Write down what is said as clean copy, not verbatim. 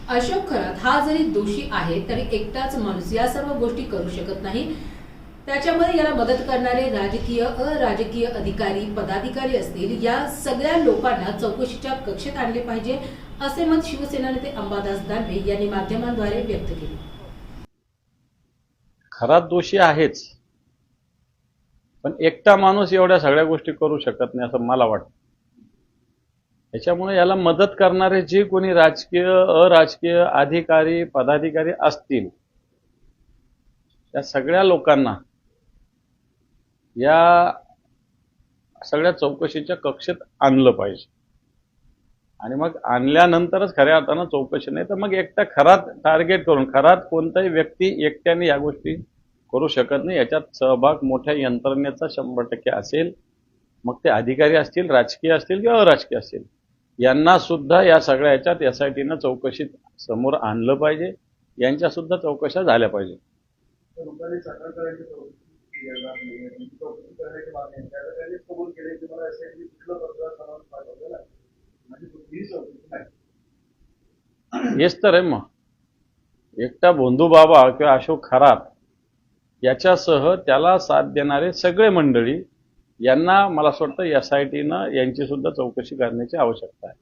अशोक खरात हा जरी दोषी आहे तरी एकटाच माणूस या सर्व गोष्टी करू शकत नाही। त्याच्यामध्ये याला मदत करणारे राजकीय अराजकीय अधिकारी पदाधिकारी असतील या सगळ्या लोकांना चौकशीच्या कक्षेत आणले पाहिजे, असे मत शिवसेना नेते अंबादास दानवे यांनी माध्यमांद्वारे व्यक्त केले। खरात दोषी आहेच, पण एकटा माणूस एवढ्या सगळ्या गोष्टी करू शकत नाही असं मला वाटतं। त्याच्यामुळे याला मदत करणारे जे कोणी राजकीय अराजकीय अधिकारी पदाधिकारी असतील त्या सगळ्या लोकांना या सगळ्या चौकशीच्या कक्षेत आणलं पाहिजे। आणि मग आणल्यानंतरच खऱ्या अर्थानं चौकशी, नाही तर मग एकटा खरात टार्गेट करून, खरात कोणताही व्यक्ती एकट्याने या गोष्टी करू शकत नाही। याच्यात सहभाग मोठ्या यंत्रणेचा 100% असेल, मग ते अधिकारी असतील, राजकीय असतील किंवा अराजकीय असतील, यांना सुद्धा या सगळ्या याच्यात एसआयटीनं चौकशीत समोर आणलं पाहिजे, यांच्या सुद्धा चौकशा झाल्या पाहिजे। हेच तर आहे मग, एकटा भोंदू बाबा किंवा अशोक खरात याच्यासह त्याला साथ देणारे सगळे मंडळी यांना मला असं वाटतं एसआयटीनं यांची सुद्धा चौकशी करण्याची आवश्यकता आहे।